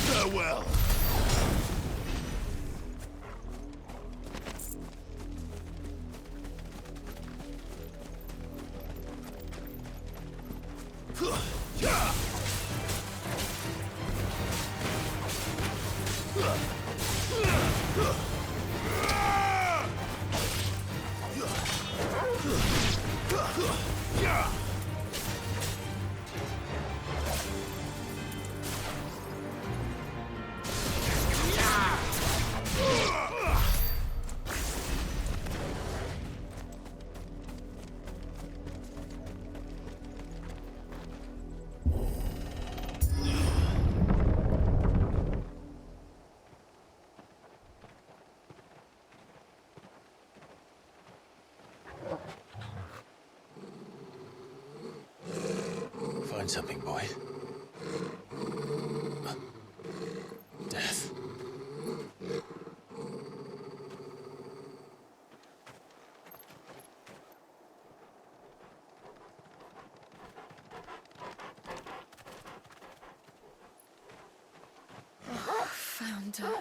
Farewell. Find something, boy. Death. Found her.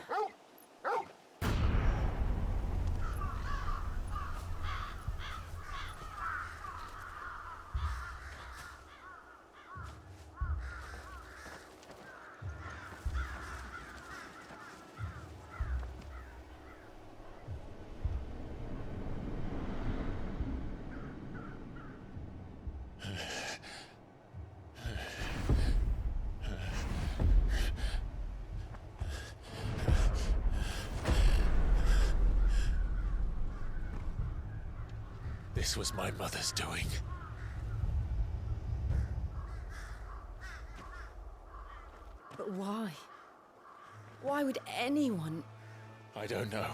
This was my mother's doing. But why? Why would anyone... I don't know.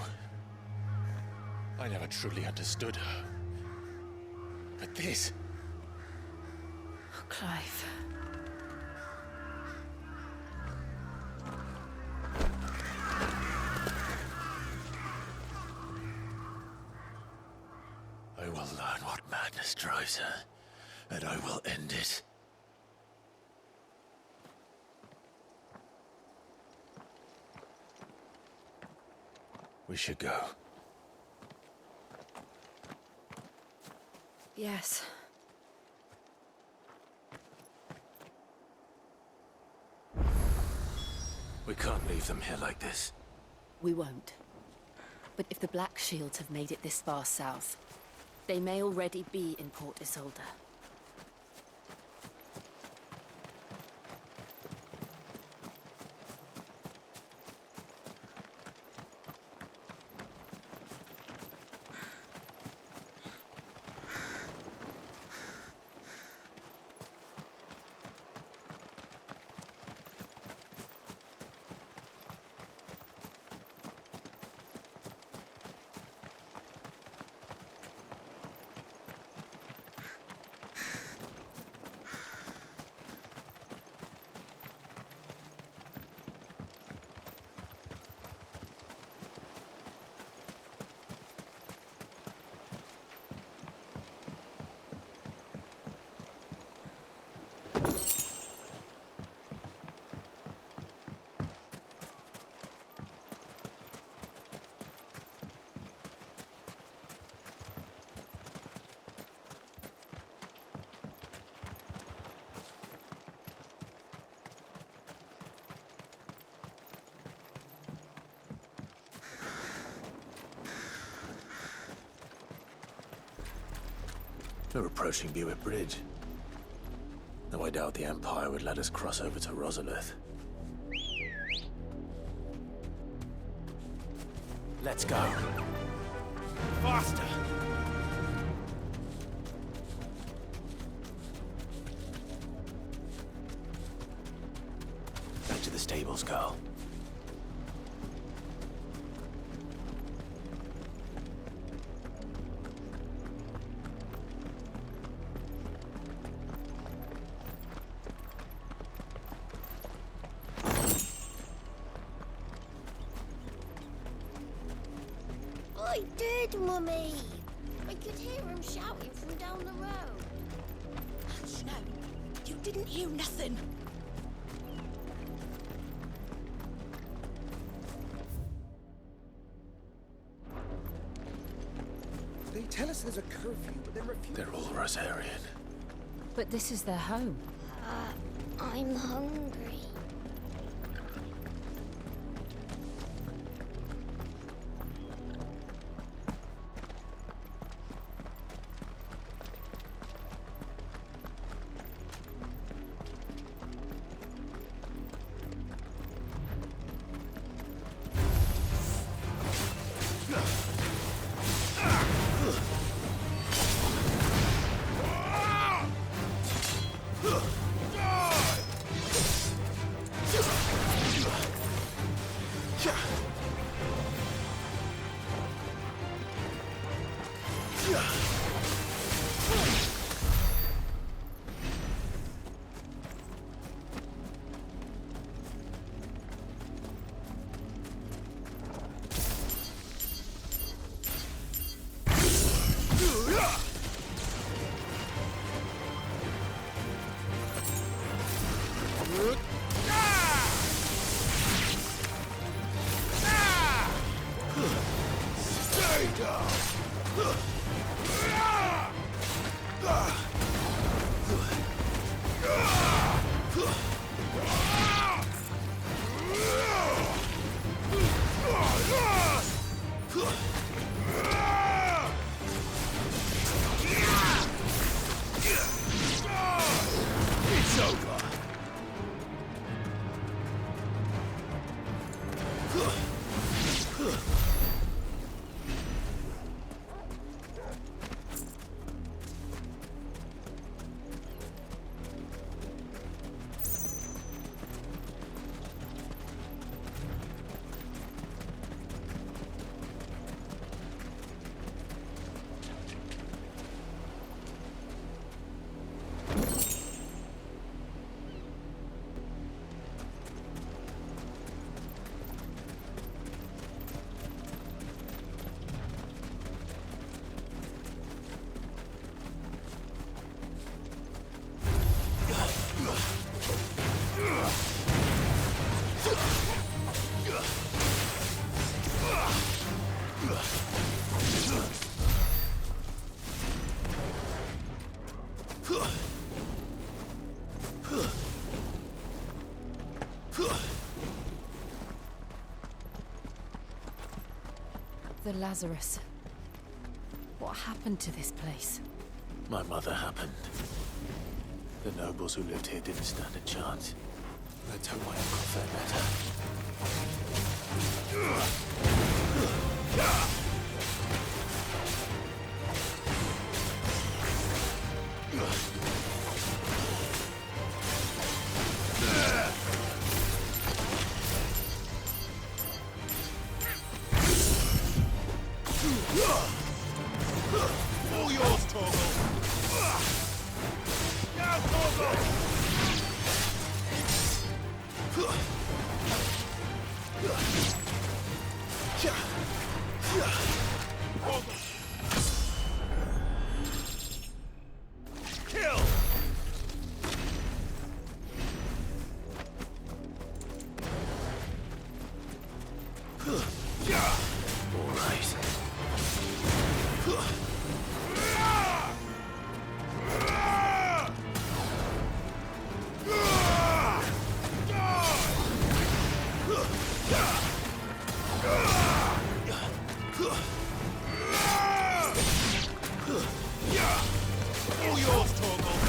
I never truly understood her. But this... Oh, Clive. I will learn what madness drives her, and I will end it. We should go. Yes. We can't leave them here like this. We won't. But if the Black Shields have made it this far south, they may already be in Port Isolde. We're approaching Buick Bridge. Though I doubt the Empire would let us cross over to Rosalith. Let's go. Faster! Back to the stables, Carl. did, Mummy. I could hear him shouting from down the road. Hush, no. You didn't hear nothing. They tell us there's a curfew, but then refuse. They're all Rosarian. But this is their home. I'm hungry. The Lazarus. What happened to this place? My mother happened. The nobles who lived here didn't stand a chance. That's how my uncle met All yours, Torgal! Now, Torgal! Kill! All right. All yours, Torgal!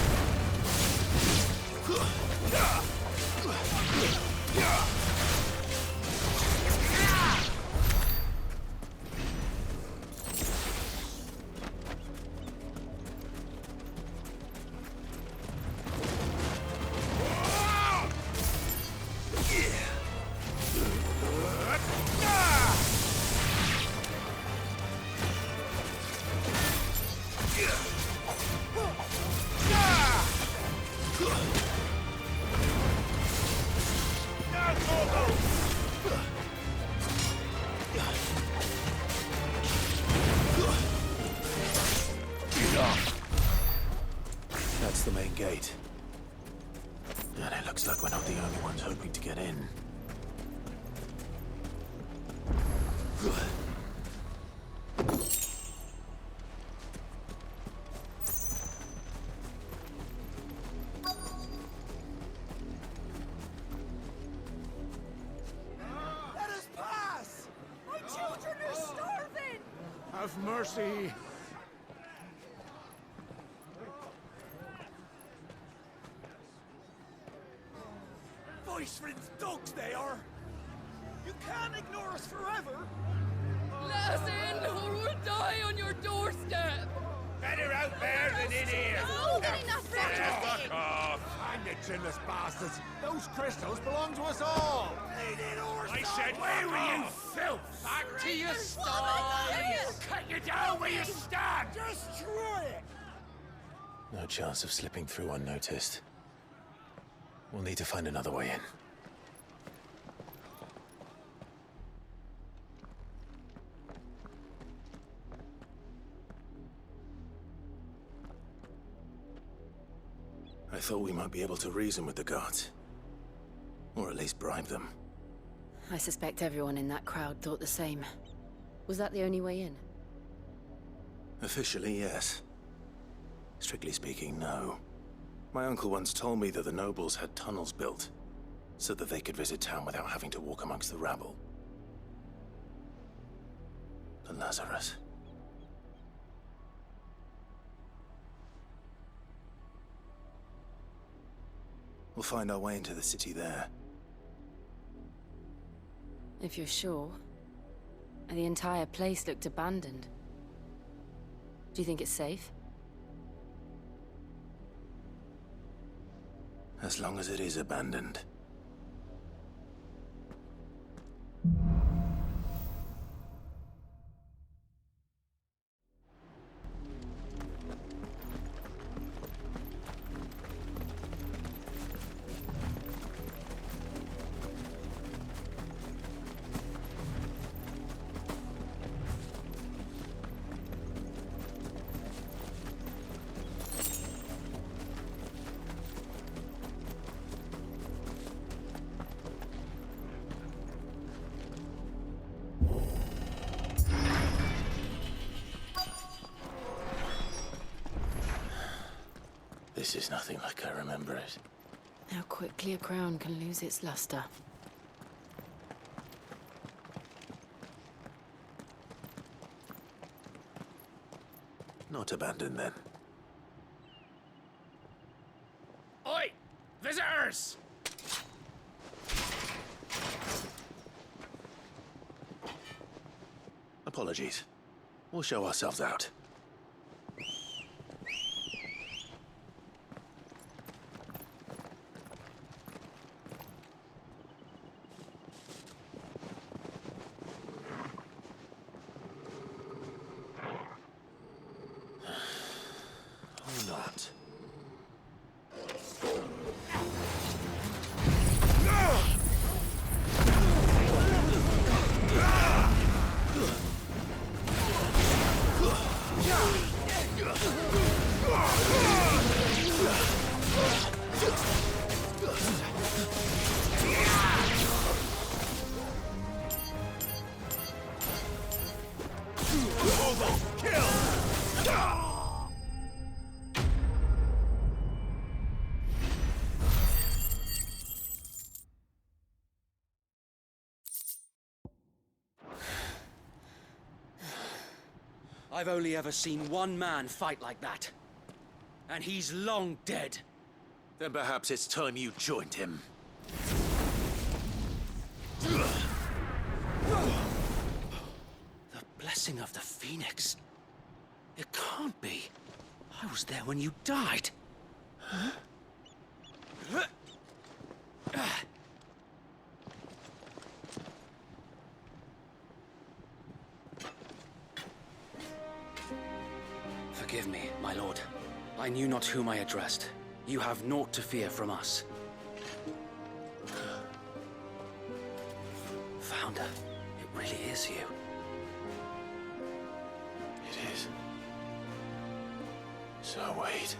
That's the main gate. And it looks like we're not the only ones hoping to get in. Let us pass! My children are starving! Have mercy. Voice-rinsed dogs they are! You can't ignore us forever! Let us in, or we'll die on your doorstep! Better out there than in here. More than enough Fuck off. Hang the chinless bastards! Those crystals belong to us all! I said, where were you, filth? Back to your sties. Cut you down where you stand. Destroy it! No chance of slipping through unnoticed. We'll need to find another way in. I thought we might be able to reason with the guards. Or at least bribe them. I suspect everyone in that crowd thought the same. Was that the only way in? Officially, yes. Strictly speaking, no. My uncle once told me that the nobles had tunnels built, so that they could visit town without having to walk amongst the rabble. The Lazarus. We'll find our way into the city there. If you're sure. The entire place looked abandoned. Do you think it's safe? As long as it is abandoned. This is nothing like I remember it. How quickly a crown can lose its luster. Not abandoned, then. Oi! Visitors! Apologies. We'll show ourselves out. Or not. I've only ever seen one man fight like that. And he's long dead. Then perhaps it's time you joined him. The blessing of the Phoenix. It can't be. I was there when you died. Forgive me, my lord. I knew not whom I addressed. You have naught to fear from us. Founder, it really is you. It is. So wait.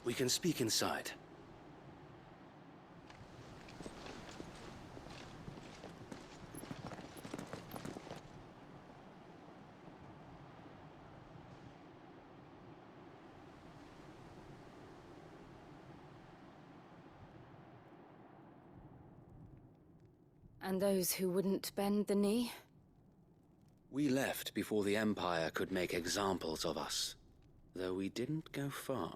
We can speak inside. And those who wouldn't bend the knee? We left before the Empire could make examples of us, though we didn't go far.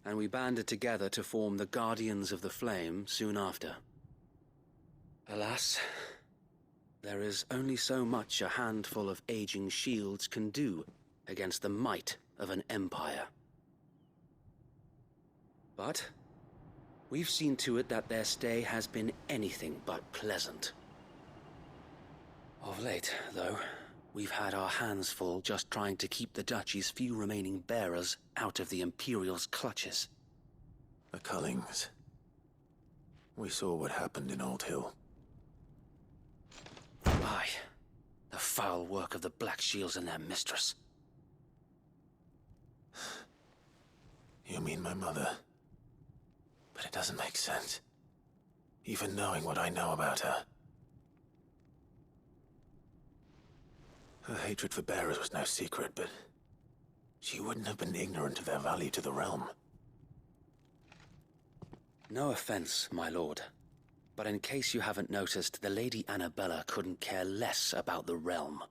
And we banded together to form the Guardians of the Flame soon after. Alas, there is only so much a handful of aging shields can do against the might of an empire. But we've seen to it that their stay has been anything but pleasant. Of late, though, we've had our hands full just trying to keep the Duchy's few remaining bearers out of the Imperial's clutches. The Cullings. We saw what happened in Old Hill. Aye, the foul work of the Black Shields and their mistress. You mean my mother? But it doesn't make sense. Even knowing what I know about her. Her hatred for bearers was no secret, but she wouldn't have been ignorant of their value to the realm. No offense, my lord, but in case you haven't noticed, the Lady Annabella couldn't care less about the realm.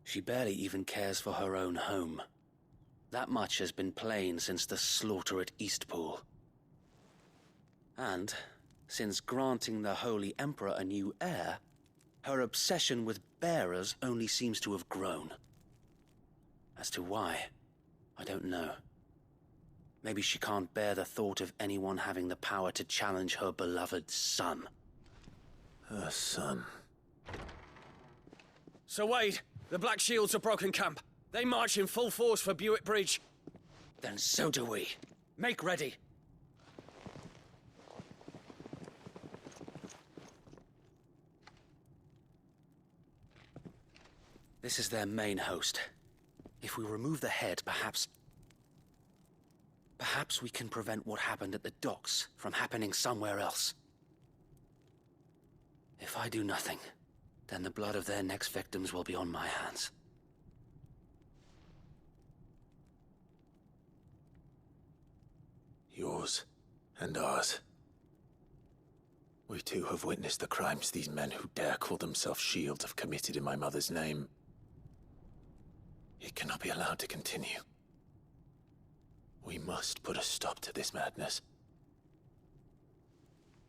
She barely even cares for her own home. That much has been plain since the slaughter at Eastpool. And, since granting the Holy Emperor a new heir, her obsession with bearers only seems to have grown. As to why, I don't know. Maybe she can't bear the thought of anyone having the power to challenge her beloved son. Her son. Sir Wade, the Black Shields have broken camp. They march in full force for Buick Bridge. Then so do we. Make ready. This is their main host. If we remove the head, perhaps we can prevent what happened at the docks from happening somewhere else. If I do nothing, then the blood of their next victims will be on my hands. Yours and ours. We too have witnessed the crimes these men who dare call themselves shields have committed in my mother's name. It cannot be allowed to continue. We must put a stop to this madness.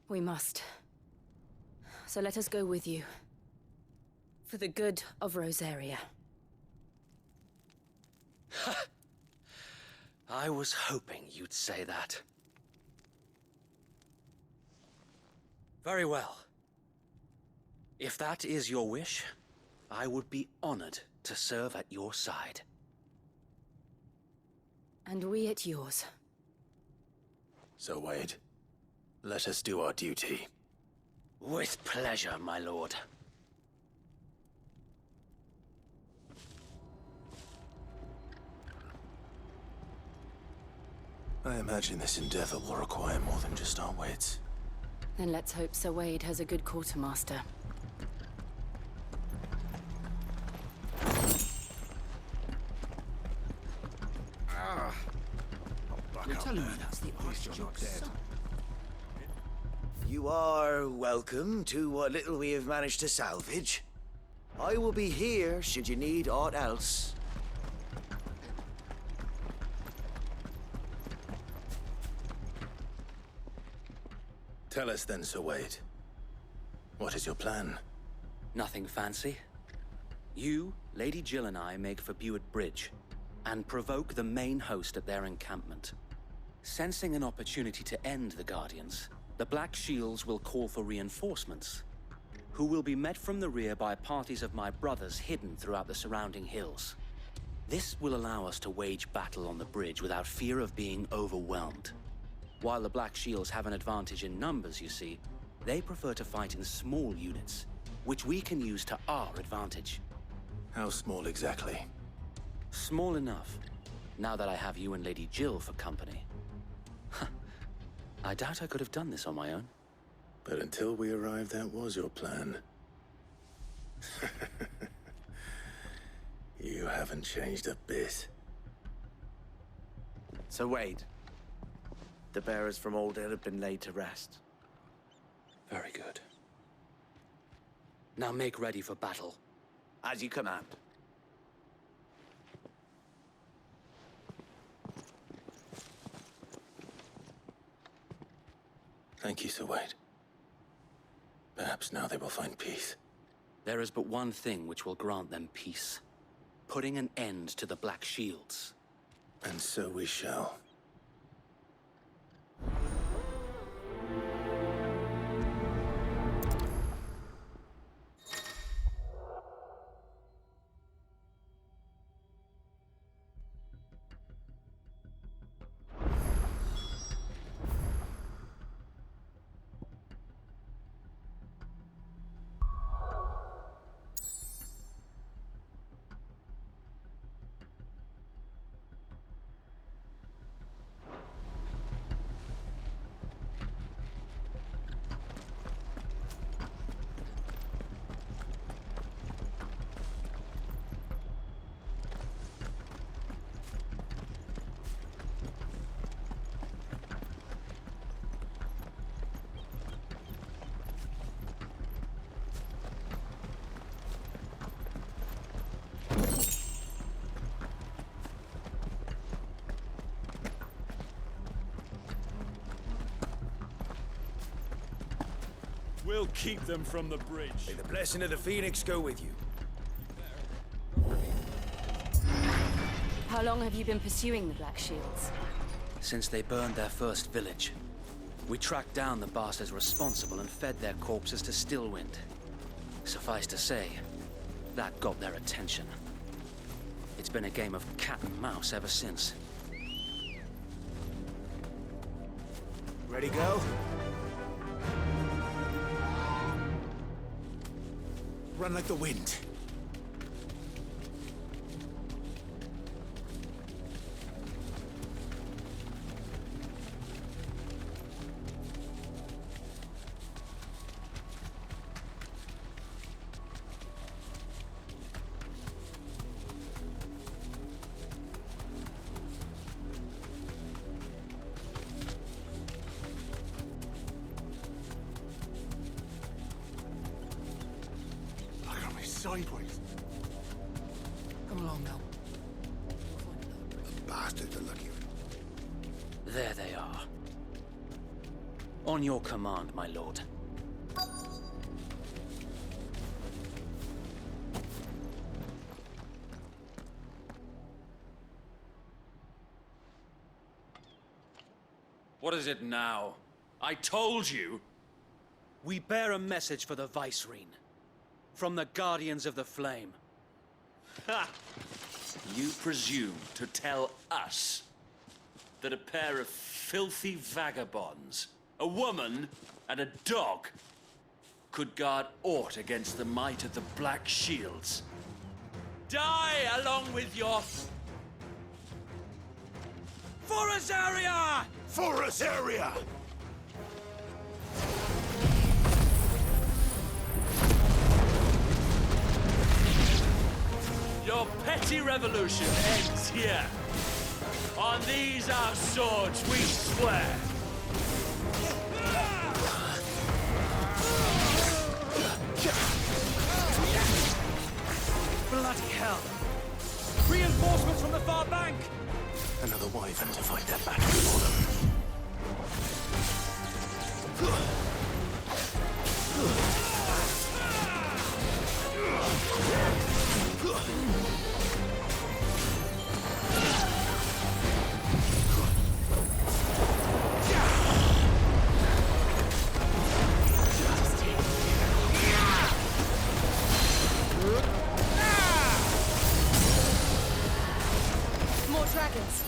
We must. So let us go with you. For the good of Rosaria. I was hoping you'd say that. Very well. If that is your wish, I would be honored to serve at your side. And we at yours. So, Wade, let us do our duty. With pleasure, my lord. I imagine this endeavor will require more than just our wits. Then let's hope Sir Wade has a good quartermaster. You're telling me that's the Archduke's son? You are welcome to what little we have managed to salvage. I will be here should you need aught else. Tell us then, Sir Wade. What is your plan? Nothing fancy. You, Lady Jill and I make for Buick Bridge, and provoke the main host at their encampment. Sensing an opportunity to end the Guardians, the Black Shields will call for reinforcements, who will be met from the rear by parties of my brothers hidden throughout the surrounding hills. This will allow us to wage battle on the bridge without fear of being overwhelmed. While the Black Shields have an advantage in numbers, you see, they prefer to fight in small units, which we can use to our advantage. How small exactly? Small enough Now that I have you and Lady Jill for company. I doubt I could have done this on my own. But until we arrived, that was your plan. You haven't changed a bit. So Wade, the bearers from Oldale have been laid to rest. Very good. Now make ready for battle. As you command. Thank you, Sir Wade. Perhaps now they will find peace. There is but one thing which will grant them peace. Putting an end to the Black Shields. And so we shall. We'll keep them from the bridge. May the blessing of the Phoenix go with you. How long have you been pursuing the Black Shields? Since they burned their first village. We tracked down the bastards responsible and fed their corpses to Stillwind. Suffice to say, that got their attention. It's been a game of cat and mouse ever since. Ready, go? Run like the wind. Sideways. Come along now. The bastards are lucky. There they are. On your command, my lord. What is it now? I told you! We bear a message for the Vicereine. From the Guardians of the Flame. Ha! You presume to tell us that a pair of filthy vagabonds, a woman and a dog, could guard aught against the might of the Black Shields? Die along with your... For Azaria! For Azaria! Your petty revolution ends here. On these our swords we swear. Bloody hell! Reinforcements from the far bank! Another wyvern to fight their battle for them. More dragons.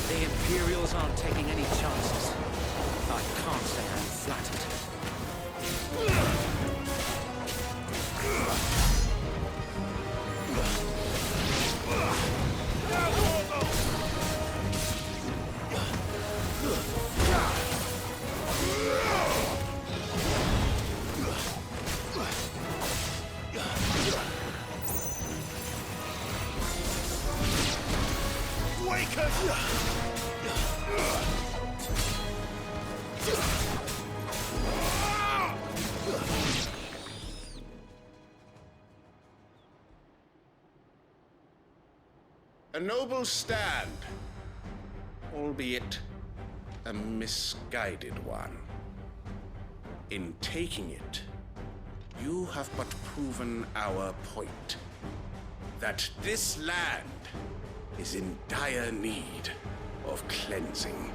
The Imperials aren't taking any chances. I can't say I'm flattered. A noble stand, albeit a misguided one. In taking it, you have but proven our point. That this land is in dire need of cleansing.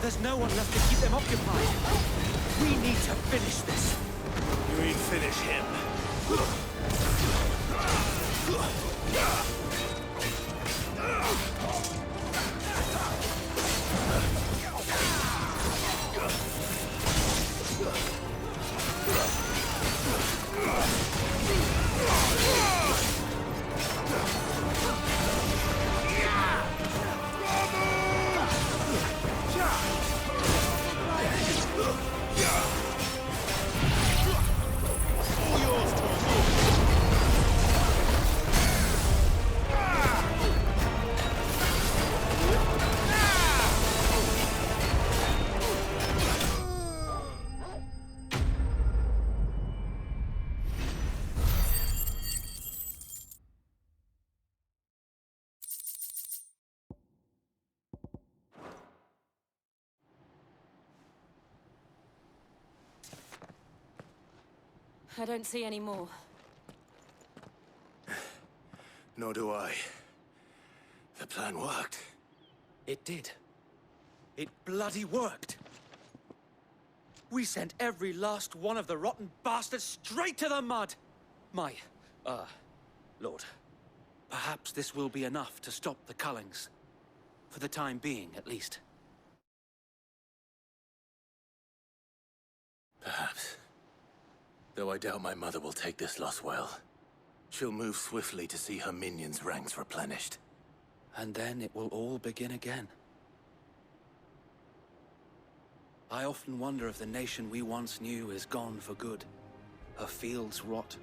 There's no one left to keep them occupied. We need to finish this. You mean finish him? I don't see any more. Nor do I. The plan worked. It did. It bloody worked. We sent every last one of the rotten bastards straight to the mud! My, Lord, perhaps this will be enough to stop the Cullings. For the time being, at least. Perhaps. Though I doubt my mother will take this loss well. She'll move swiftly to see her minions' ranks replenished. And then it will all begin again. I often wonder if the nation we once knew is gone for good. Her fields rot.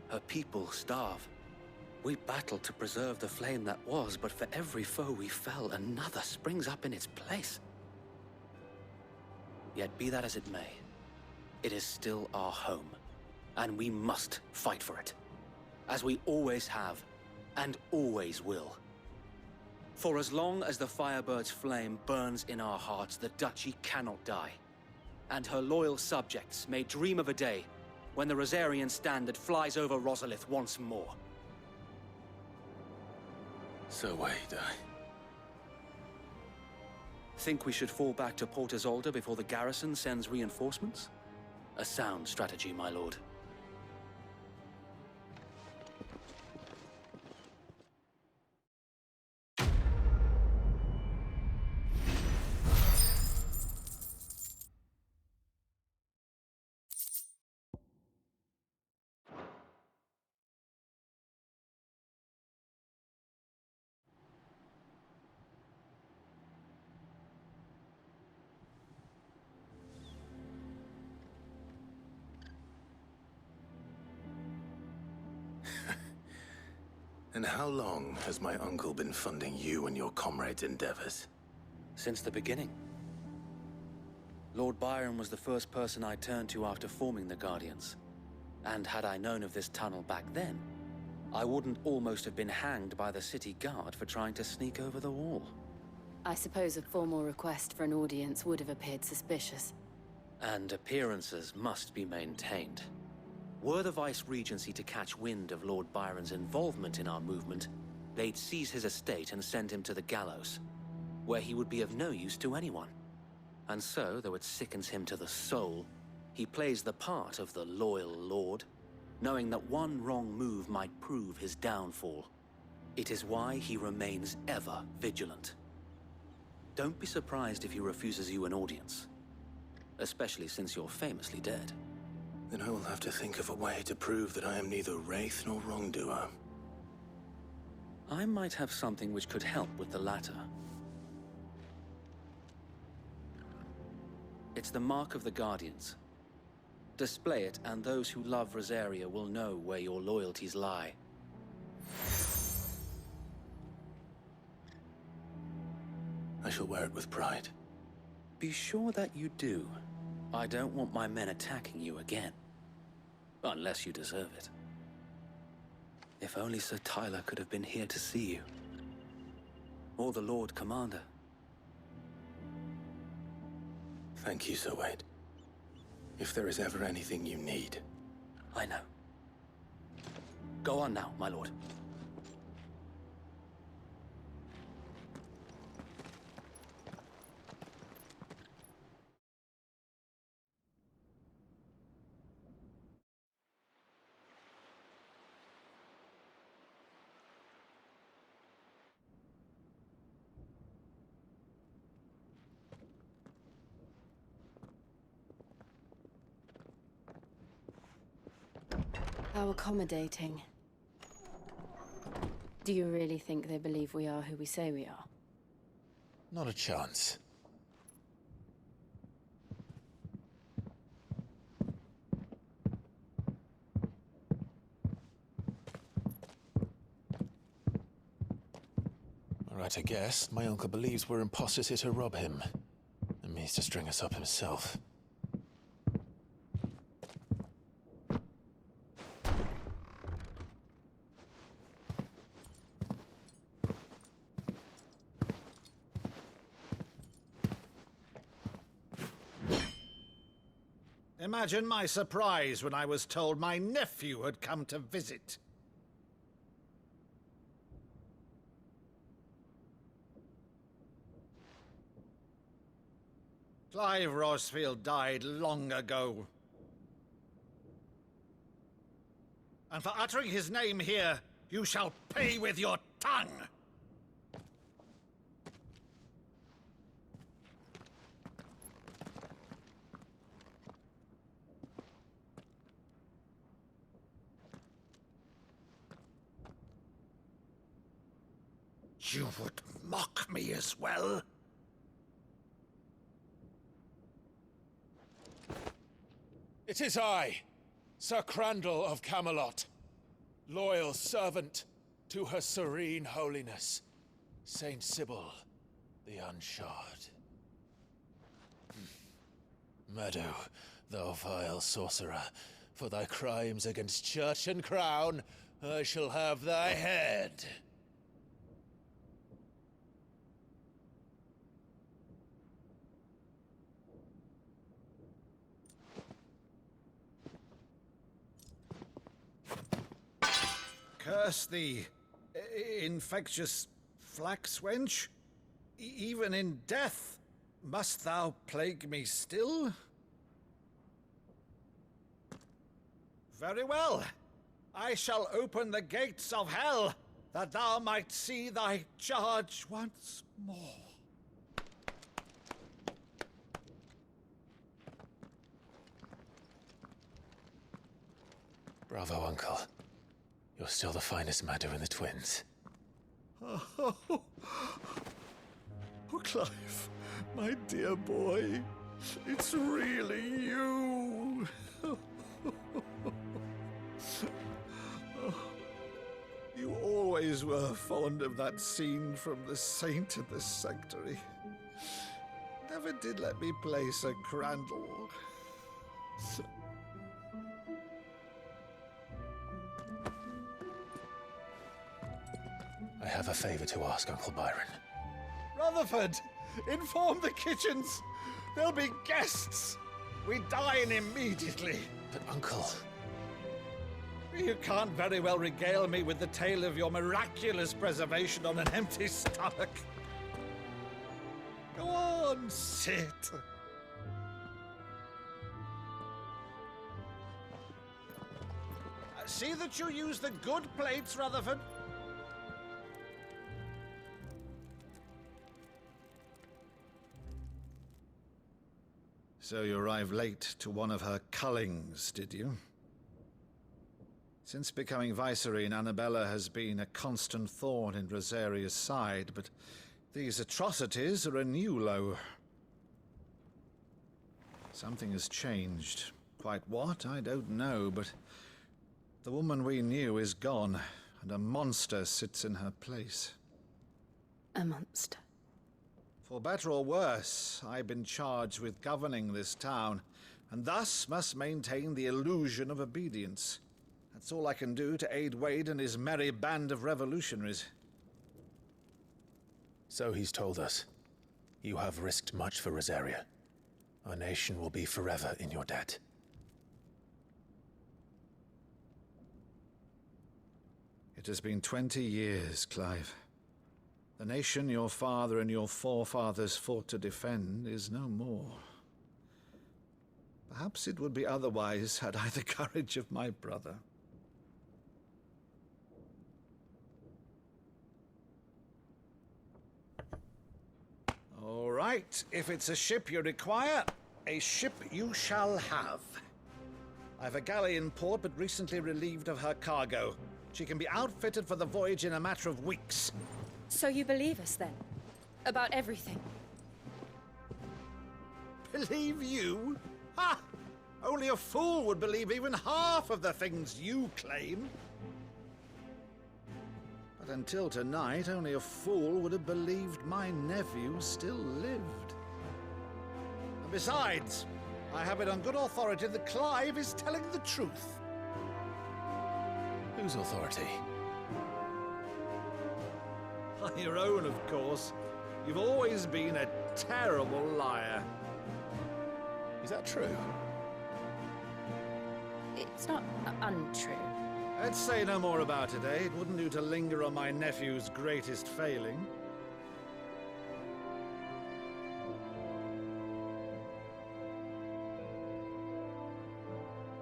Her people starve. We battled to preserve the flame that was, but for every foe we fell, another springs up in its place. Yet be that as it may, it is still our home, and we must fight for it, as we always have, and always will. For as long as the Firebird's flame burns in our hearts, the Duchy cannot die, and her loyal subjects may dream of a day when the Rosarian standard flies over Rosalith once more. So wait, Think we should fall back to Port Isolde before the garrison sends reinforcements? A sound strategy, my lord. And how long has my uncle been funding you and your comrades' endeavors? Since the beginning. Lord Byron was the first person I turned to after forming the Guardians. And had I known of this tunnel back then, I wouldn't almost have been hanged by the city guard for trying to sneak over the wall. I suppose a formal request for an audience would have appeared suspicious. And appearances must be maintained. Were the Vice-Regency to catch wind of Lord Byron's involvement in our movement, they'd seize his estate and send him to the gallows, where he would be of no use to anyone. And so, though it sickens him to the soul, he plays the part of the loyal lord, knowing that one wrong move might prove his downfall. It is why he remains ever vigilant. Don't be surprised if he refuses you an audience, especially since you're famously dead. Then I will have to think of a way to prove that I am neither wraith nor wrongdoer. I might have something which could help with the latter. It's the mark of the Guardians. Display it, and those who love Rosaria will know where your loyalties lie. I shall wear it with pride. Be sure that you do. I don't want my men attacking you again. Unless you deserve it. If only Sir Tyler could have been here to see you. Or the Lord Commander. Thank you, Sir Wade. If there is ever anything you need. I know. Go on now, my lord. How accommodating. Do you really think they believe we are who we say we are? Not a chance. All right, I guess. My uncle believes we're imposters here to rob him. And means to string us up himself. Imagine my surprise when I was told my nephew had come to visit. Clive Rosfield died long ago. And for uttering his name here, you shall pay with your tongue! You would mock me as well? It is I, Sir Crandall of Camelot, loyal servant to Her Serene Holiness, Saint Sybil the Unshod. Meadow, thou vile sorcerer, for thy crimes against church and crown, I shall have thy head. Curse thee, infectious flax wench. Even in death, must thou plague me still? Very well. I shall open the gates of hell, that thou might see thy charge once more. Bravo, Uncle. You're still the finest Maddo in the twins. Oh, Clive, my dear boy, it's really you. You always were fond of that scene from The Saint in the Sanctuary. never did let me play Sir Crandall. I have a favor to ask, Uncle Byron. Rutherford, inform the kitchens. There'll be guests. We dine immediately. But, Uncle... You can't very well regale me with the tale of your miraculous preservation on an empty stomach. Go on, sit. See that you use the good plates, Rutherford. So you arrived late to one of her cullings, did you? Since becoming Vicereine, Annabella has been a constant thorn in Rosaria's side, but these atrocities are a new low. Something has changed. Quite what, I don't know, but the woman we knew is gone, and a monster sits in her place. A monster. For better or worse, I've been charged with governing this town, and thus must maintain the illusion of obedience. That's all I can do to aid Wade and his merry band of revolutionaries. So he's told us. You have risked much for Rosaria. Our nation will be forever in your debt. It has been 20 years, Clive. The nation your father and your forefathers fought to defend is no more. Perhaps it would be otherwise had I the courage of my brother. All right, if it's a ship you require, a ship you shall have. I've a galley in port, but recently relieved of her cargo. She can be outfitted for the voyage in a matter of weeks. So you believe us, then? About everything? Believe you? Ha! Only a fool would believe even half of the things you claim. But until tonight, only a fool would have believed my nephew still lived. And besides, I have it on good authority that Clive is telling the truth. Whose authority? On your own, of course. You've always been a terrible liar. Is that true? It's not untrue. Let's say no more about it, eh? It wouldn't do to linger on my nephew's greatest failing.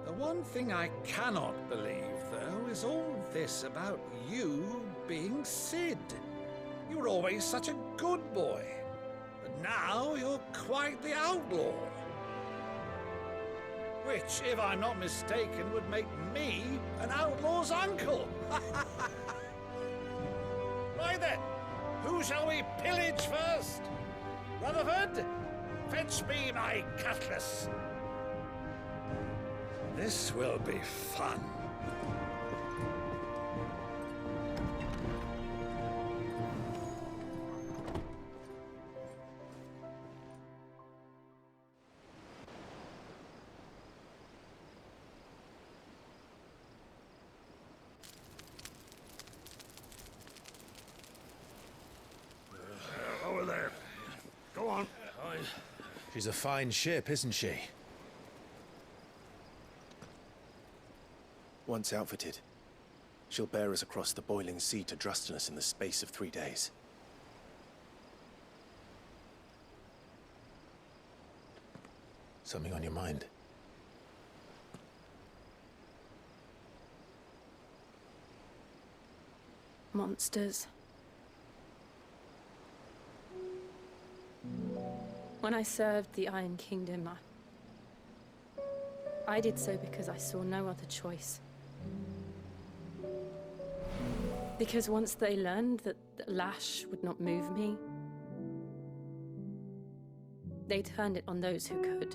The one thing I cannot believe, though, is all this about you being Sid. You were always such a good boy, but now you're quite the outlaw. Which, if I'm not mistaken, would make me an outlaw's uncle. Right then, who shall we pillage first? Rutherford, fetch me my cutlass. This will be fun. Over there. Go on. She's a fine ship, isn't she? Once outfitted, she'll bear us across the boiling sea to Drustinus in the space of 3 days. Something on your mind? Monsters. When I served the Iron Kingdom, I did so because I saw no other choice. Because once they learned that the lash would not move me, they turned it on those who could.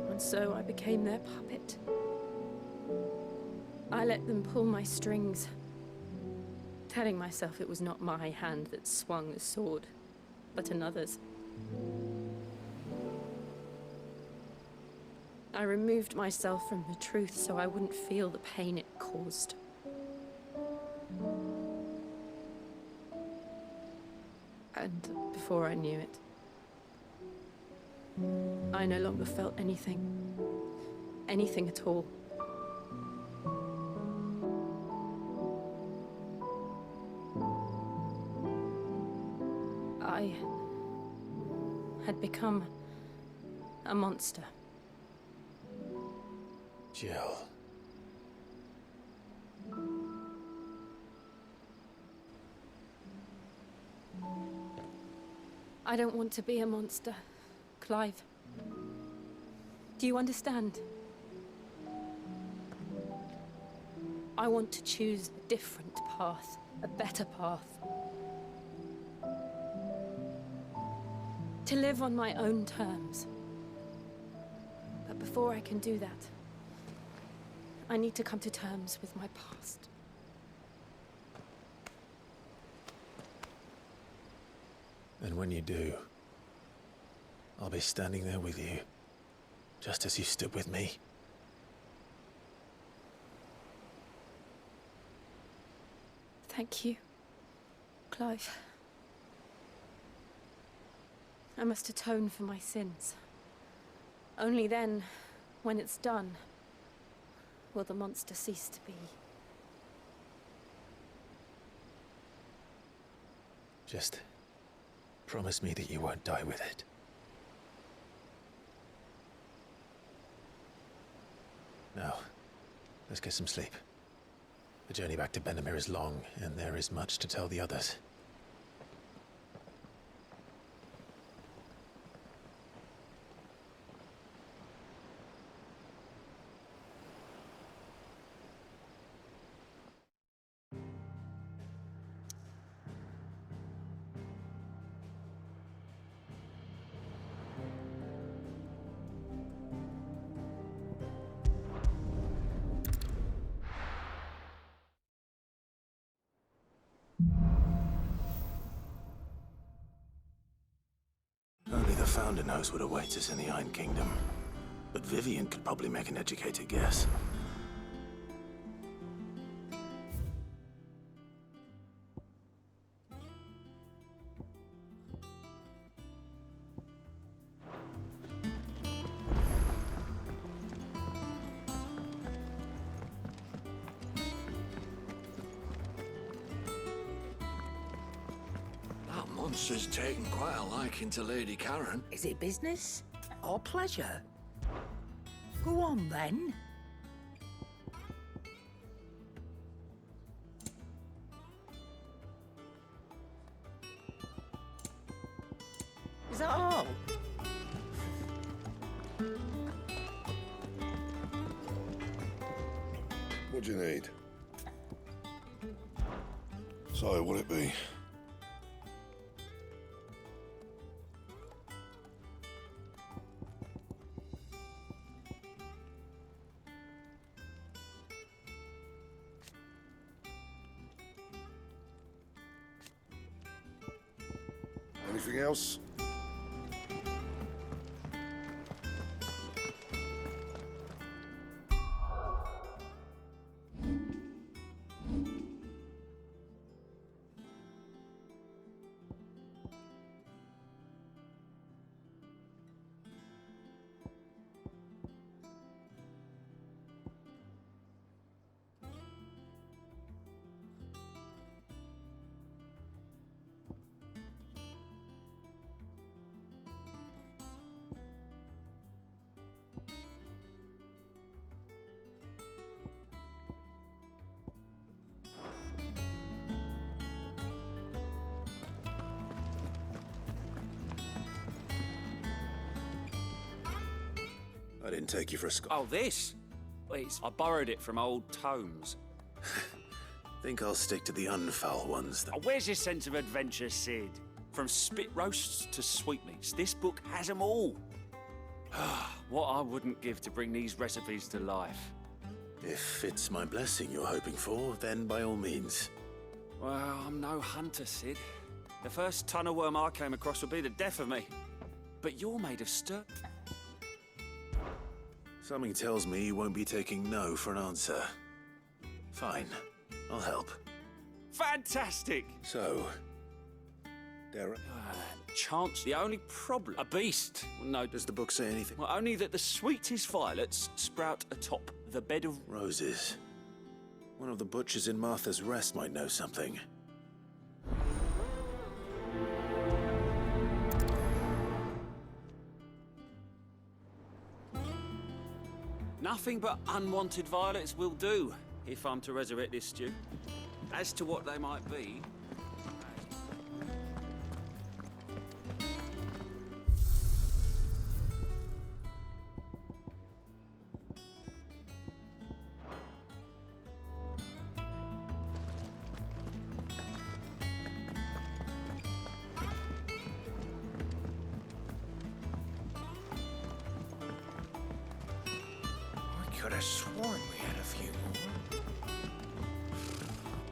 And so I became their puppet. I let them pull my strings, telling myself it was not my hand that swung the sword, but another's. I removed myself from the truth so I wouldn't feel the pain it caused. And before I knew it, I no longer felt anything. Anything at all. I had become a monster. Jill. I don't want to be a monster, Clive. Do you understand? I want to choose a different path, a better path. To live on my own terms. But before I can do that, I need to come to terms with my past. And when you do, I'll be standing there with you, just as you stood with me. Thank you, Clive. I must atone for my sins. Only then, when it's done, will the monster cease to be. Just promise me that you won't die with it. Now, let's get some sleep. The journey back to Benamir is long, and there is much to tell the others. Only the Founder knows what awaits us in the Iron Kingdom. But Vivian could probably make an educated guess. Monster's taken quite a liking to Lady Karen. Is it business or pleasure? Go on, then. Is that all? What do you need? So, what'll it be? Anything else? I didn't take you for a Oh, this? Wait, I borrowed it from old tomes. Think I'll stick to the unfoul ones. Oh, where's your sense of adventure, Sid? From spit roasts to sweetmeats, this book has them all. What I wouldn't give to bring these recipes to life. If it's my blessing you're hoping for, then by all means. Well, I'm no hunter, Sid. The first ton of worm I came across would be the death of me. But you're made of stir. Something tells me you won't be taking no for an answer. Fine, I'll help. Fantastic! So, there are... Chance, the only problem... A beast! No. Does the book say anything? Well, only that the sweetest violets sprout atop the bed of... Roses. One of the butchers in Martha's Rest might know something. Nothing but unwanted violets will do, if I'm to resurrect this stew. As to what they might be... I could have sworn we had a few more.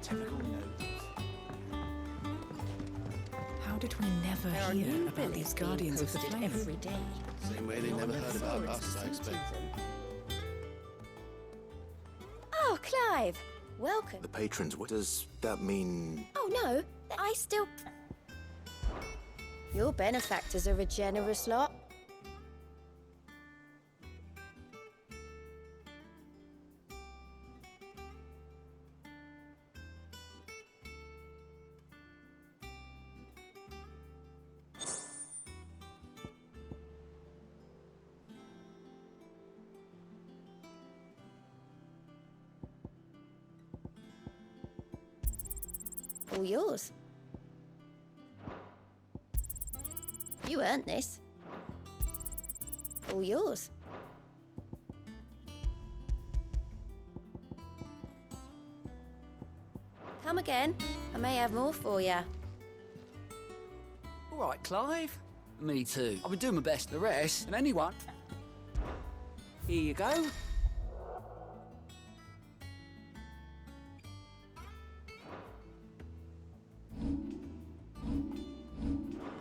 Typical notes. How did we never hear about these Guardians of the Flame? Every day. Same way they never heard about us, I expect. Oh, Clive! Welcome. The patrons, what does that mean? Oh, no. I still... Your benefactors are a generous lot. All yours. You earned this. All yours. Come again. I may have more for you. All right, Clive. Me too. I've been doing my best. The rest, and anyone. Here you go.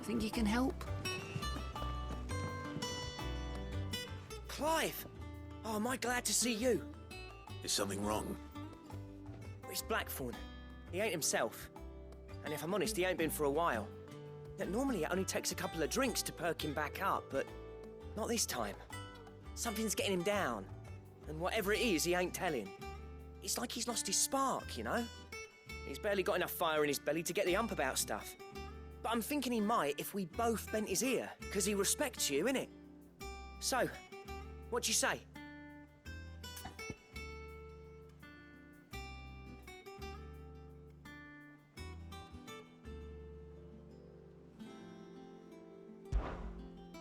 Think you can help? Clive! Oh, am I glad to see you? Is something wrong? It's Blackthorn. He ain't himself. And if I'm honest, he ain't been for a while. Now, normally it only takes a couple of drinks to perk him back up, but not this time. Something's getting him down. And whatever it is, he ain't telling. It's like he's lost his spark, you know? He's barely got enough fire in his belly to get the ump about stuff. But I'm thinking he might if we both bent his ear, because he respects you, innit? So, what do you say?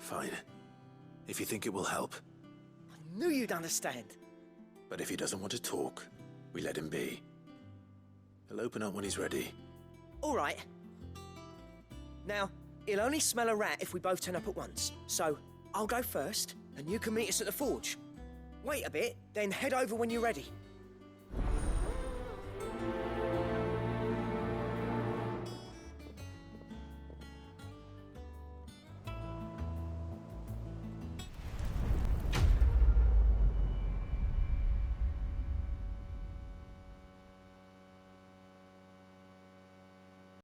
Fine. If you think it will help. I knew you'd understand. But if he doesn't want to talk, we let him be. He'll open up when he's ready. All right. Now, he'll only smell a rat if we both turn up at once. So, I'll go first, and you can meet us at the forge. Wait a bit, then head over when you're ready.